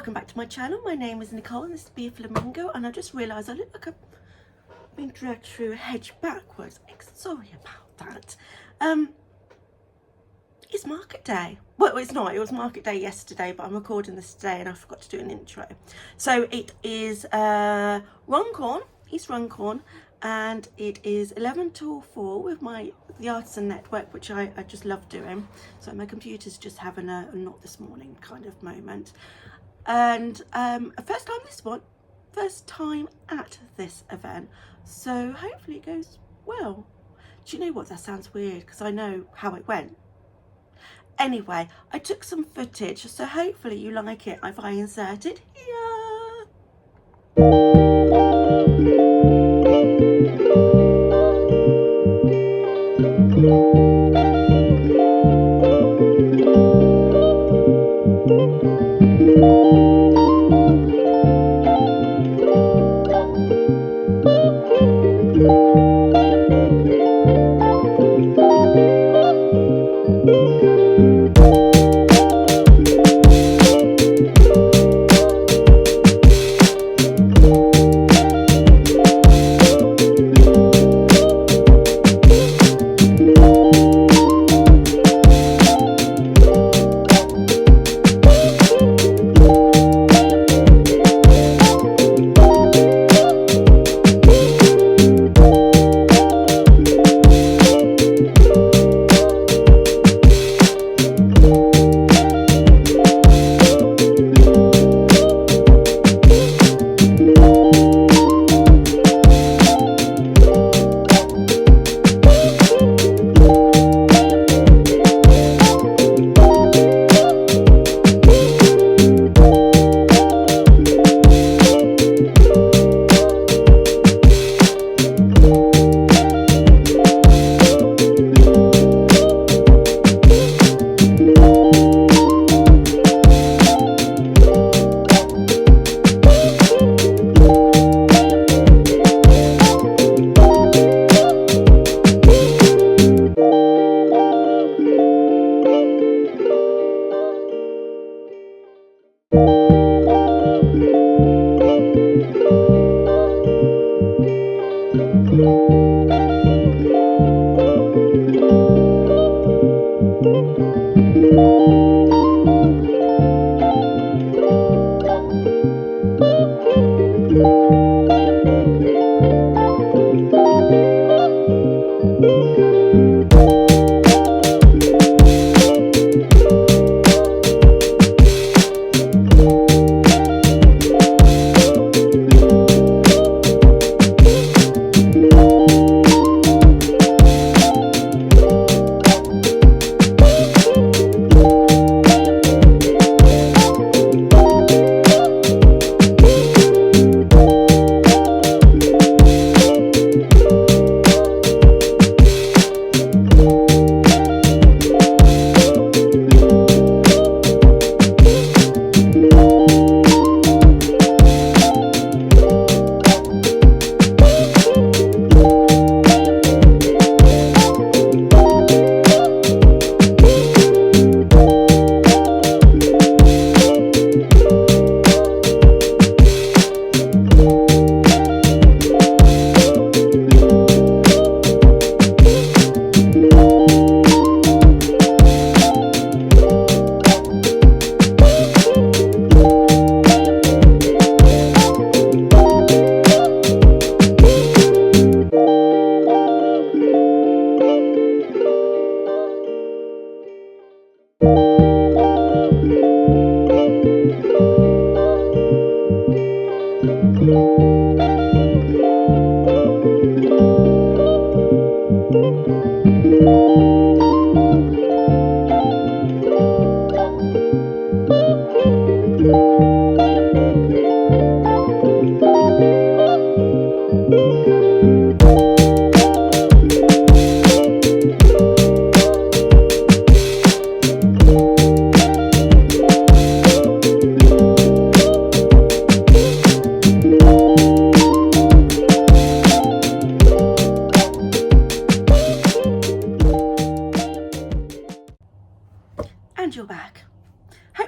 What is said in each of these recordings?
welcome back to my channel. My name is Nicole and this is Be a Flamingo, and I just realised I look like I've been dragged through a hedge backwards. Sorry about that. It's market day. Well, it's not. It was market day yesterday, but I'm recording this today and I forgot to do an intro. So it is Runcorn, East Runcorn, and it is 11 till 4 with the Artisan Network, which I just love doing. So my computer's just having a not this morning kind of moment. And first time at this event, so hopefully it goes well. Do you know what, that sounds weird because I know how it went. Anyway, I took some footage, so hopefully you like it if I insert it here.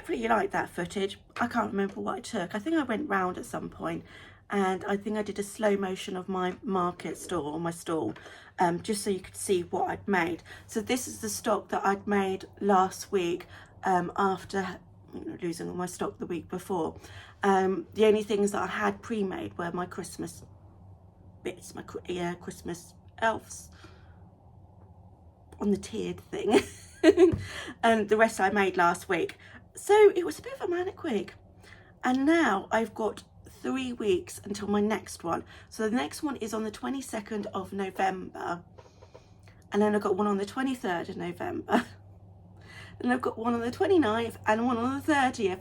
hopefully you like that footage. I can't remember what I took. I think I went round at some point, and I think I did a slow motion of my market stall, or my stall, just so you could see what I'd made. So this is the stock that I'd made last week, after losing all my stock the week before. The only things that I had pre-made were my Christmas bits, my Christmas elves on the tiered thing, and the rest I made last week. So it was a bit of a manic week, and now I've got 3 weeks until my next one. So the next one is on the 22nd of November, and then I've got one on the 23rd of November, and I've got one on the 29th and one on the 30th.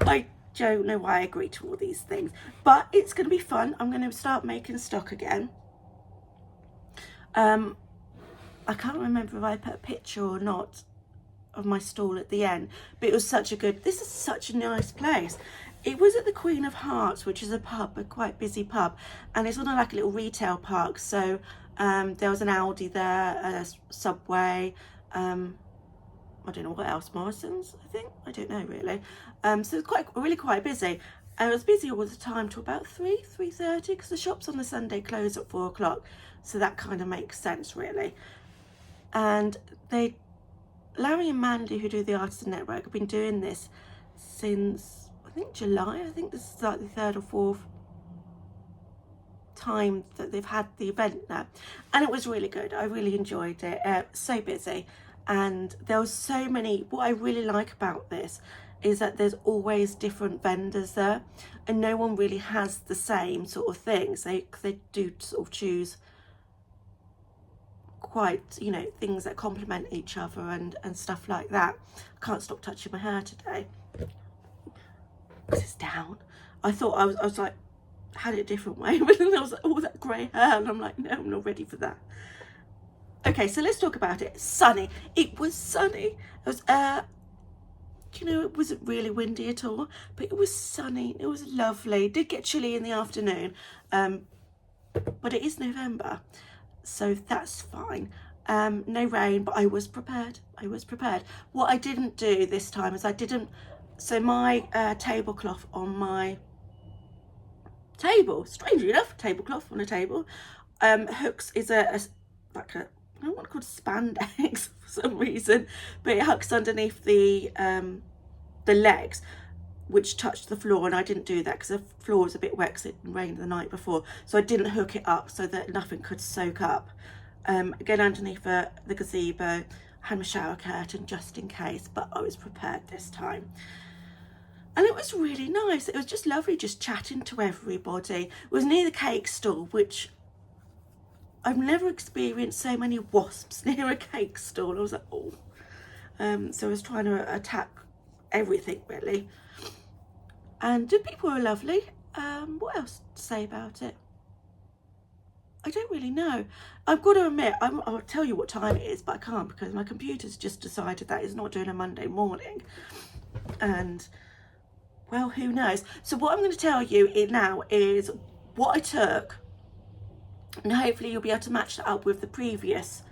I don't know why I agreed to all these things, but it's going to be fun. I'm going to start making stock again. I can't remember if I put a picture or not of my stall at the end, but it was such a good, this is such a nice place. It was at the Queen of Hearts, which is a pub, a quite busy pub, and it's on like a little retail park. So there was an Aldi there, a Subway, I don't know what else, Morrison's, I think, I don't know really. So it's really quite busy, and it was busy all the time till about 3:30, because the shops on the Sunday close at 4 o'clock, so that kind of makes sense really. And Larry and Mandy, who do the Artisan Network, have been doing this since I think July. I think this is like the 3rd or 4th time that they've had the event now, and it was really good. I really enjoyed it. So busy, and there was so many. What I really like about this is that there's always different vendors there, and no one really has the same sort of things. They do sort of choose quite, you know, things that complement each other and stuff like that. I can't stop touching my hair today because it's down. I thought I was like, had it a different way, but then I was like, oh, that grey hair, and I'm like, no, I'm not ready for that. Okay, so let's talk about it. Sunny. It was sunny. It was you know, it wasn't really windy at all, but it was sunny. It was lovely. It did get chilly in the afternoon, but it is November, so that's fine. No rain, but I was prepared. I was prepared. What I didn't do this time is so my tablecloth on my table, strangely enough, tablecloth on a table, hooks is like a, I don't want to call it spandex for some reason, but it hooks underneath the legs, which touched the floor, and I didn't do that because the floor was a bit wet because it rained the night before, so I didn't hook it up so that nothing could soak up. Again, underneath the gazebo, I had my shower curtain just in case, but I was prepared this time. And it was really nice. It was just lovely just chatting to everybody. It was near the cake stall, which I've never experienced so many wasps near a cake stall. I was like, oh. So I was trying to attack everything really. And the people were lovely. What else to say about it? I don't really know. I've got to admit, I'll tell you what time it is, but I can't because my computer's just decided that it's not doing a Monday morning. And, well, who knows? So what I'm going to tell you now is what I took, and hopefully you'll be able to match that up with the previous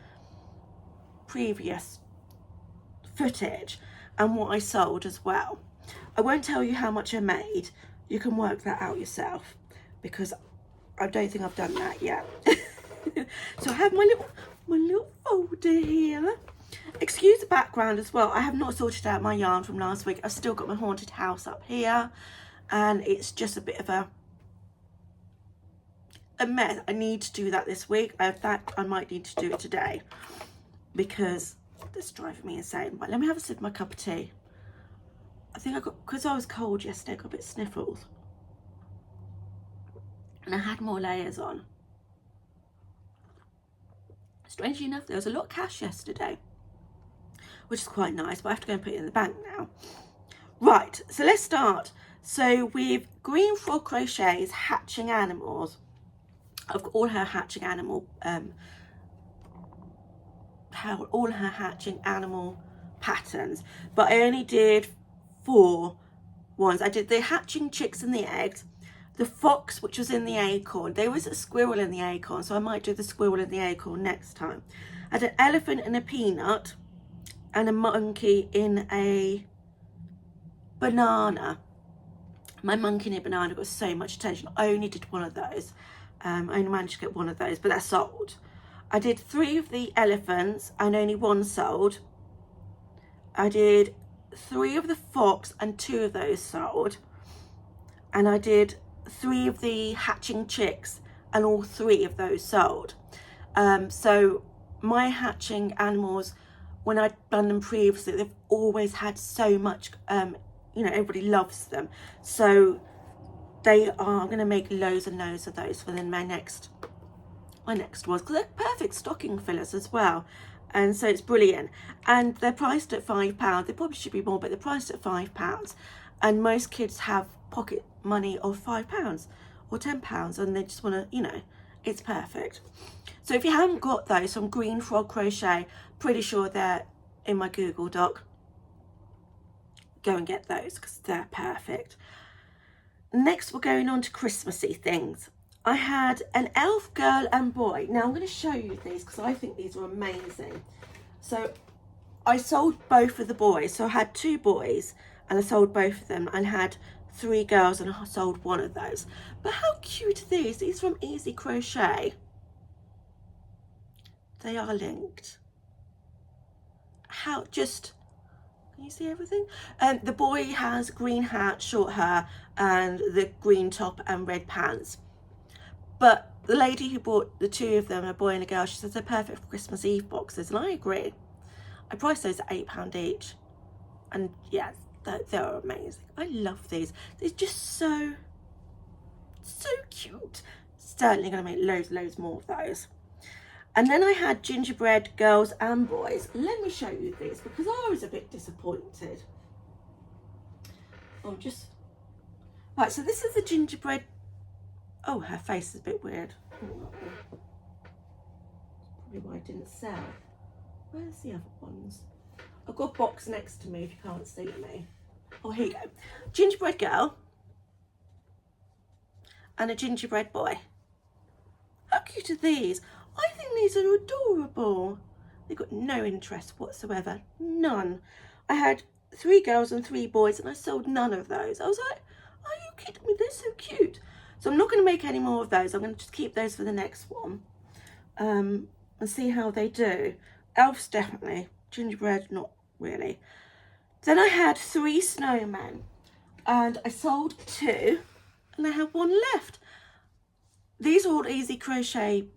footage and what I sold as well. I won't tell you how much I made. You can work that out yourself because I don't think I've done that yet. So I have my little folder here. Excuse the background as well. I have not sorted out my yarn from last week. I've still got my haunted house up here, and it's just a bit of a mess. I need to do that this week. In fact, I might need to do it today because it's driving me insane. Right, let me have a sip of my cup of tea. I think I got, because I was cold yesterday, I got a bit sniffles. And I had more layers on. Strangely enough, there was a lot of cash yesterday, which is quite nice, but I have to go and put it in the bank now. Right, so let's start. So with Green Frog Crochet's Hatching Animals, I've got all her hatching animal, patterns, but I only did 4 ones. I did the hatching chicks and the eggs, the fox, which was in the acorn. There was a squirrel in the acorn, so I might do the squirrel in the acorn next time. I had an elephant in a peanut and a monkey in a banana. My monkey in a banana got so much attention. I only did one of those. I only managed to get one of those, but that sold. I did 3 of the elephants and only 1 sold. I did 3 of the fox and 2 of those sold. And I did 3 of the hatching chicks and all 3 of those sold. So my hatching animals, when I'd done them previously, they've always had so much, you know, everybody loves them. So they are going to make loads and loads of those for then my next ones, because they're perfect stocking fillers as well. And so it's brilliant. And they're priced at £5. They probably should be more, but they're priced at £5. And most kids have pocket money of £5 or £10, and they just want to, you know, it's perfect. So if you haven't got those from Green Frog Crochet, pretty sure they're in my Google Doc. Go and get those because they're perfect. Next, we're going on to Christmassy things. I had an elf girl and boy. Now I'm going to show you these because I think these are amazing. So I sold both of the boys. So I had 2 boys and I sold both of them, and had 3 girls and I sold 1 of those. But how cute are these? These are from Easy Crochet. They are linked. How just... Can you see everything? The boy has green hat, short hair, and the green top and red pants. But the lady who bought the 2 of them, a boy and a girl, she says they're perfect for Christmas Eve boxes, and I agree. I priced those at £8 each, and yeah, they're amazing. I love these. They're just so cute. Certainly going to make loads more of those. And then I had gingerbread girls and boys. Let me show you these because I was a bit disappointed. Oh, just... Right, so this is the gingerbread... Oh, her face is a bit weird. Probably why I didn't sell. Where's the other ones? I've got a box next to me if you can't see me. Oh, here you go. Gingerbread girl. And a gingerbread boy. How cute are these? I think these are adorable. They've got no interest whatsoever. None. I had 3 girls and 3 boys and I sold none of those. I was like, are you kidding me? They're so cute. So I'm not going to make any more of those. I'm going to just keep those for the next one. And see how they do. Elves definitely. Gingerbread, not really. Then I had 3 snowmen. And I sold 2. And I had 1 left. These are all Easy Crochet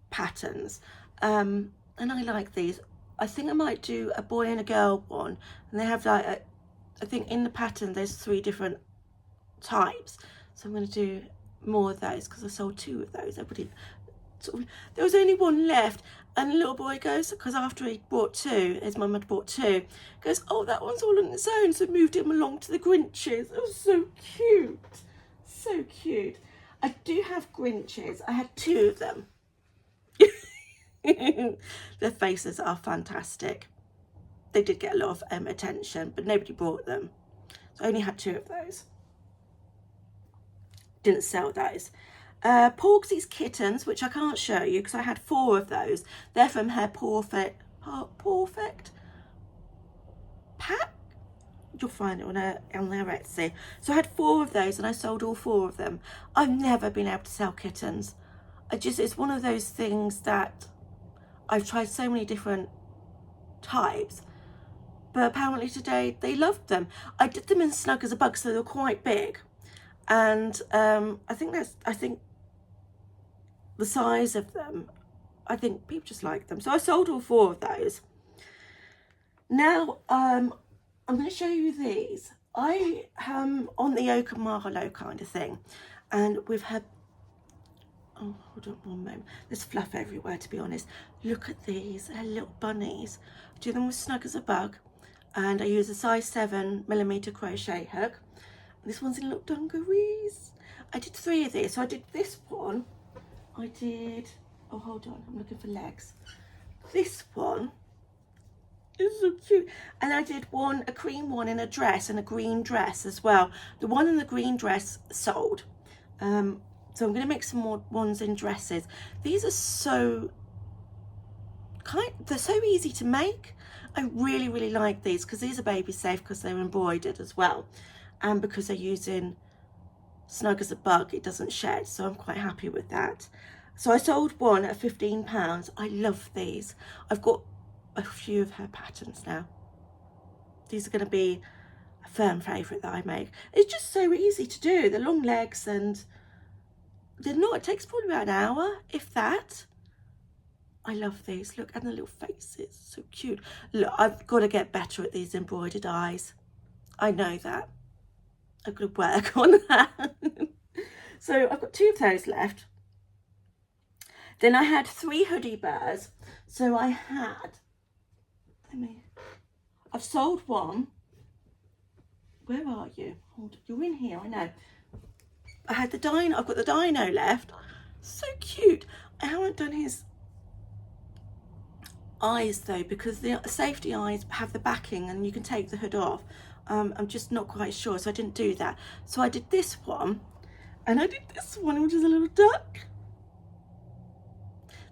patterns, and I like these. I think I might do a boy and a girl one, and they have like I think in the pattern there's 3 different types, so I'm going to do more of those because I sold 2 of those. Everybody sort of, there was only 1 left, and the little boy goes, because after he bought 2, his mum had bought 2, goes, oh, that one's all on its own, so moved him along to the Grinches. It was so cute, so cute. I do have Grinches. I had 2 of them. Their faces are fantastic. They did get a lot of attention, but nobody bought them. So I only had 2 of those. Didn't sell those. Porgsy's Kittens, which I can't show you because I had 4 of those. They're from her Perfect pack. You'll find it on their Etsy. So I had 4 of those and I sold all 4 of them. I've never been able to sell kittens. It's one of those things that I've tried so many different types, but apparently today they loved them. I did them in Snug as a Bug, so they were quite big, and I think the size of them, I think people just like them. So I sold all 4 of those. Now I'm going to show you these. I am on the Oak and Marlow kind of thing, and we've had, oh, hold on one moment. There's fluff everywhere, to be honest. Look at these. They're little bunnies. I do them with Snug as a Bug. And I use a size 7mm crochet hook. This one's in little dungarees. I did 3 of these. So I did this one. I did... Oh, hold on. I'm looking for legs. This one is so cute. And I did a cream one in a dress and a green dress as well. The one in the green dress sold. So I'm going to make some more ones in dresses. These are so they're so easy to make. I really, really like these because these are baby safe because they're embroidered as well. And because they're using Snug as a Bug, it doesn't shed. So I'm quite happy with that. So I sold one at £15. I love these. I've got a few of her patterns now. These are going to be a firm favourite that I make. It's just so easy to do. The long legs, and they're not, it takes probably about an hour, if that. I love these. Look, and the little faces, so cute. Look, I've got to get better at these embroidered eyes. I know that. I've got to work on that. So I've got 2 of those left. Then I had 3 hoodie bears. So I had, I've sold one. Where are you? Hold, you're in here, I know. I had the dino, I've got the dino left. So cute. I haven't done his eyes though, because the safety eyes have the backing and you can take the hood off. I'm just not quite sure, so I didn't do that. So I did this one, and I did this one, which is a little duck.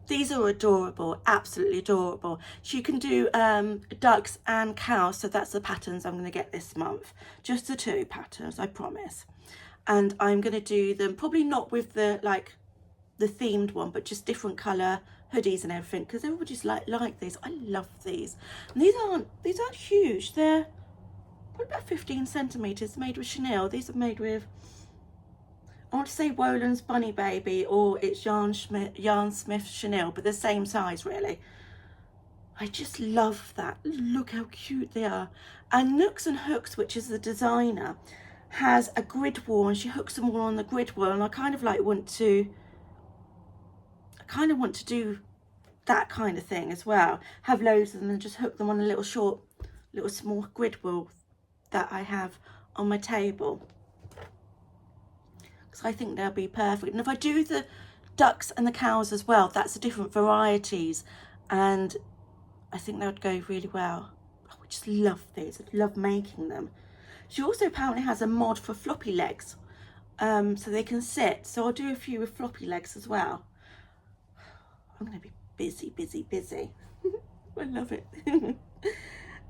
These are adorable, absolutely adorable. So you can do ducks and cows, so that's the patterns I'm going to get this month. Just the 2 patterns, I promise. And I'm going to do them, probably not with the the themed one, but just different colour hoodies and everything, because everybody's like these. I love these. And these aren't huge. They're probably about 15 centimetres, made with chenille. These are made with, I want to say Wolan's Bunny Baby, or it's Yarn Smith Chenille, but the same size really. I just love that. Look how cute they are. And Nooks and Hooks, which is the designer, has a grid wall, and she hooks them all on the grid wall, and I kind of want to do that kind of thing as well. Have loads of them and just hook them on a little small grid wall that I have on my table. Because I think they'll be perfect. And if I do the ducks and the cows as well, that's the different varieties, and I think that would go really well. Oh, I just love these. I love making them. She also apparently has a mod for floppy legs, so they can sit. So I'll do a few with floppy legs as well. I'm going to be busy, busy, busy. I love it.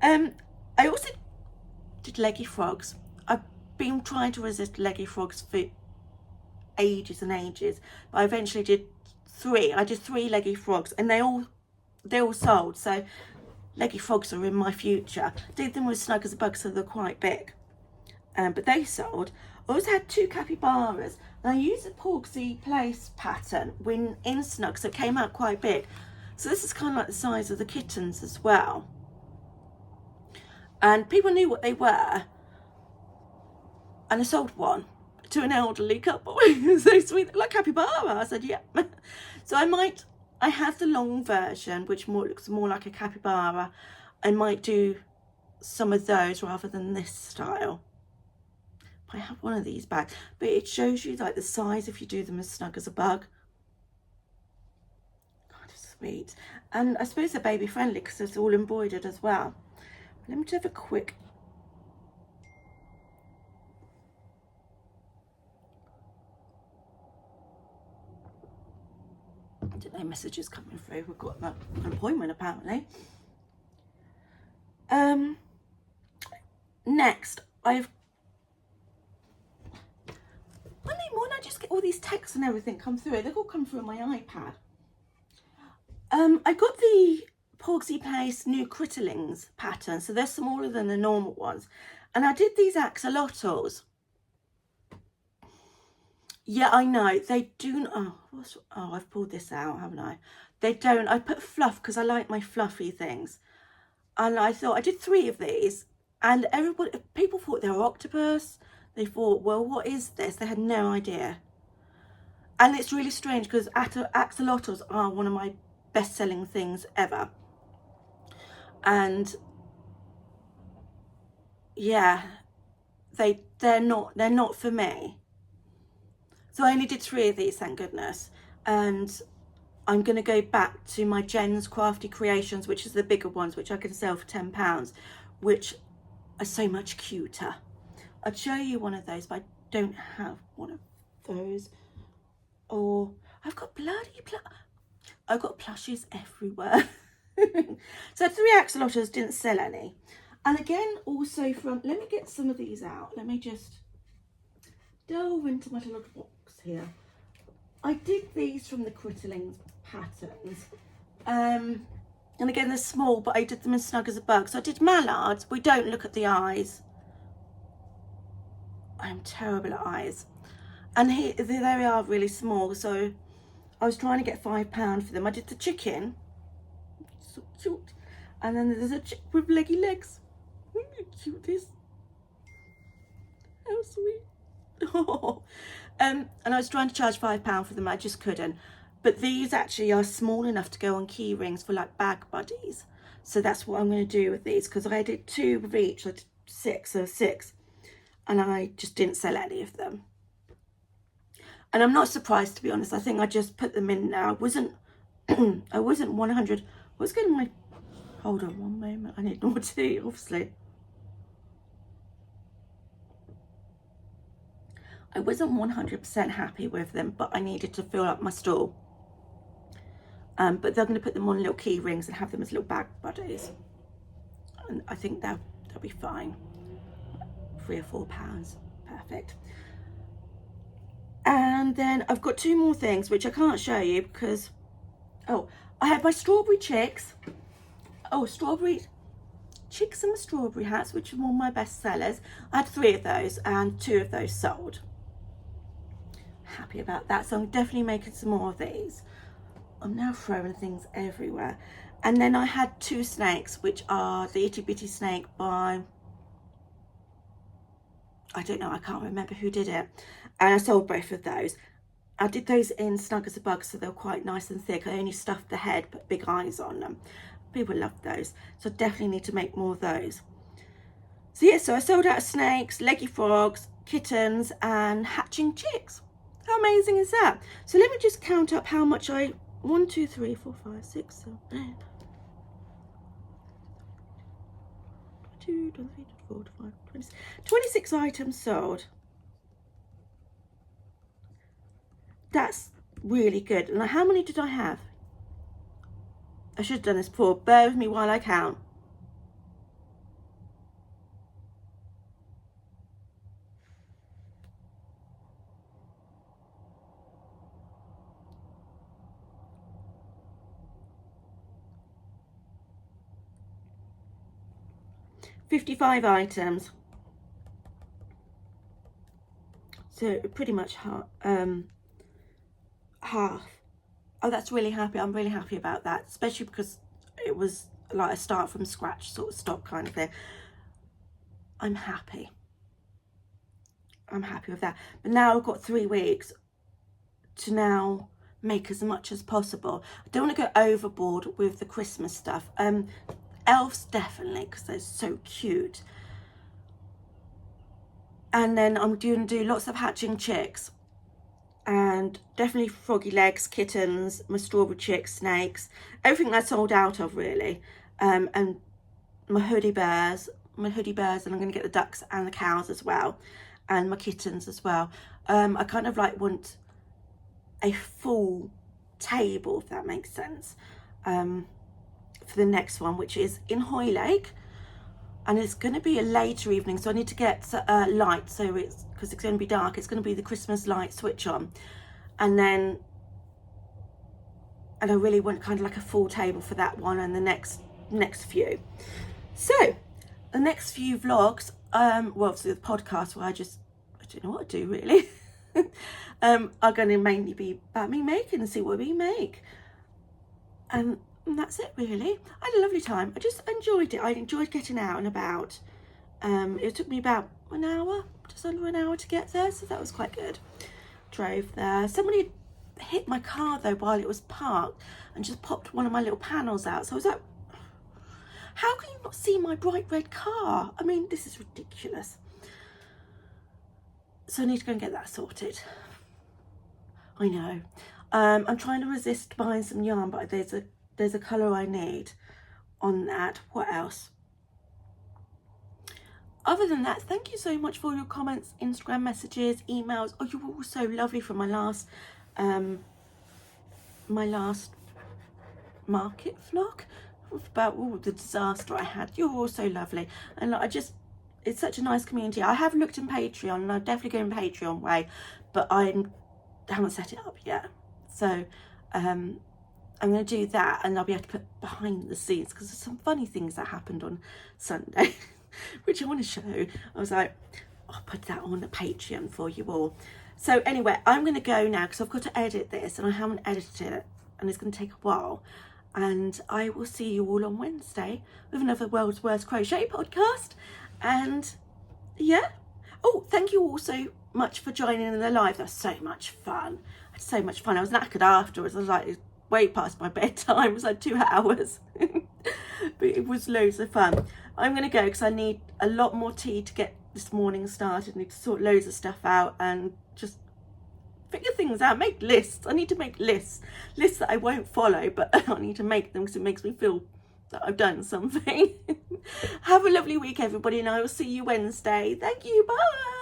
I also did leggy frogs. I've been trying to resist leggy frogs for ages and ages, but I eventually did 3. I did 3 leggy frogs, and they all sold. So leggy frogs are in my future. Did them with Snug as a Bug, so they're quite big, but they sold. I also had 2 capybaras, and I used a Porksy Place pattern in Snug, so it came out quite big. So this is kind of like the size of the kittens as well, and people knew what they were, and I sold one to an elderly couple. So sweet, like capybara. I said, yeah. So I have the long version, which looks more like a capybara. I might do some of those rather than this style. I have one of these bags, but it shows you the size if you do them as Snug as a Bug. Kind of sweet. And I suppose they're baby friendly because it's all embroidered as well. Let me just have a quick. I don't know, messages coming through. We've got an appointment apparently. Next, Monday morning I just get all these texts and everything come through. They've all come through on my iPad. I got the Porksy Place new Critterlings pattern, so they're smaller than the normal ones. And I did these axolotls. Yeah, I know. They do. Oh, I've pulled this out, haven't I? They don't. I put fluff because I like my fluffy things. And I thought I did 3 of these, and people thought they were octopus. They thought, well, what is this? They had no idea. And it's really strange because axolotls are one of my best-selling things ever. And yeah, they're not for me. So I only did 3 of these, thank goodness. And I'm going to go back to my Jen's Crafty Creations, which is the bigger ones, which I can sell for £10, which are so much cuter. I'd show you one of those, but I don't have one of those. Or I've got I've got plushies everywhere. So 3 axolotls, didn't sell any. And again, also from, let me get some of these out. Let me just delve into my little box here. I did these from the Critterlings patterns. And again, they're small, but I did them in Snug as a Bug. So I did mallards. We don't look at the eyes. I'm terrible at eyes. And here, there they are, really small. So I was trying to get £5 for them. I did the chicken. So cute. And then there's a chick with leggy legs. How cute this. How sweet. Oh. And I was trying to charge £5 for them. I just couldn't. But these actually are small enough to go on key rings for like bag buddies. So that's what I'm going to do with these, because I did 2 of each. I did 6, so 6. And I just didn't sell any of them. And I'm not surprised, to be honest. I think I just put them in now. I wasn't 100. What's going on my... Hold on one moment. I need more tea, obviously. I wasn't 100% happy with them, but I needed to fill up my stall. But they're going to put them on little key rings and have them as little bag buddies. And I think they'll be fine. £3 or £4. Perfect. And then I've got 2 more things, which I can't show you because... Oh, I had my strawberry chicks. Oh, strawberry chicks and my strawberry hats, which are one of my best sellers. I had 3 of those and 2 of those sold. Happy about that. So I'm definitely making some more of these. I'm now throwing things everywhere. And then I had 2 snakes, which are the Itty Bitty Snake by... I don't know, I can't remember who did it. And I sold both of those. I did those in Snug as a Bug, so they're quite nice and thick. I only stuffed the head, put big eyes on them. People loved those. So I definitely need to make more of those. So yeah, so I sold out of snakes, leggy frogs, kittens, and hatching chicks. How amazing is that? So let me just count up how much I... 1, 2, 3, 4, 5, 6, 7, 8. 2, 23, 24, 25, 26. 26 items sold. That's really good. And how many did I have? I should have done this before. Bear with me while I count. $55 items. So pretty much half. Oh, that's really happy. I'm really happy about that, especially because it was like a start from scratch sort of stock kind of thing. I'm happy. I'm happy with that. But now I've got 3 weeks to now make as much as possible. I don't want to go overboard with the Christmas stuff. Elves definitely, because they're so cute. And then I'm going to do lots of hatching chicks. And definitely froggy legs, kittens, my strawberry chicks, snakes, everything I sold out of really. And my hoodie bears, and I'm going to get the ducks and the cows as well, and my kittens as well. I kind of like want a full table, if that makes sense, for the next one, which is in Hoylake. And it's going to be a later evening, so I need to get light, so it's, because it's going to be dark, it's going to be the Christmas light switch on. And then, and I really want kind of like a full table for that one and the next few. So, the next few vlogs, well, obviously the podcast where I don't know what to do really, are going to mainly be about me making and see what we make. And that's it really. I had a lovely time. I just enjoyed it. I enjoyed getting out and about. It took me about an hour, just under an hour to get there, so that was quite good. Drove there. Somebody hit my car though while it was parked and just popped one of my little panels out. So I was like, how can you not see my bright red car? I mean, this is ridiculous. So I need to go and get that sorted. I know. I'm trying to resist buying some yarn, but there's a colour I need on that. What else? Other than that, thank you so much for your comments, Instagram messages, emails. Oh, you were all so lovely from my last market vlog. about all the disaster I had. You're all so lovely, and like, it's such a nice community. I have looked in Patreon, and I'm definitely going Patreon way, but I haven't set it up yet. So I'm going to do that, and I'll be able to put behind the scenes, because there's some funny things that happened on Sunday, which I want to show. I was like, I'll put that on the Patreon for you all. So anyway, I'm going to go now, because I've got to edit this, and I haven't edited it, and it's going to take a while. And I will see you all on Wednesday with another World's Worst Crochet podcast. And yeah. Oh, thank you all so much for joining in the live. That's so much fun. I had so much fun. I was knackered afterwards. I was like, way past my bedtime. It was like 2 hours. But it was loads of fun. I'm going to go because I need a lot more tea to get this morning started. I need to sort loads of stuff out and just figure things out, make lists. I need to make lists that I won't follow, but I need to make them because it makes me feel that I've done something. Have a lovely week, everybody, and I will see you Wednesday. Thank you. Bye.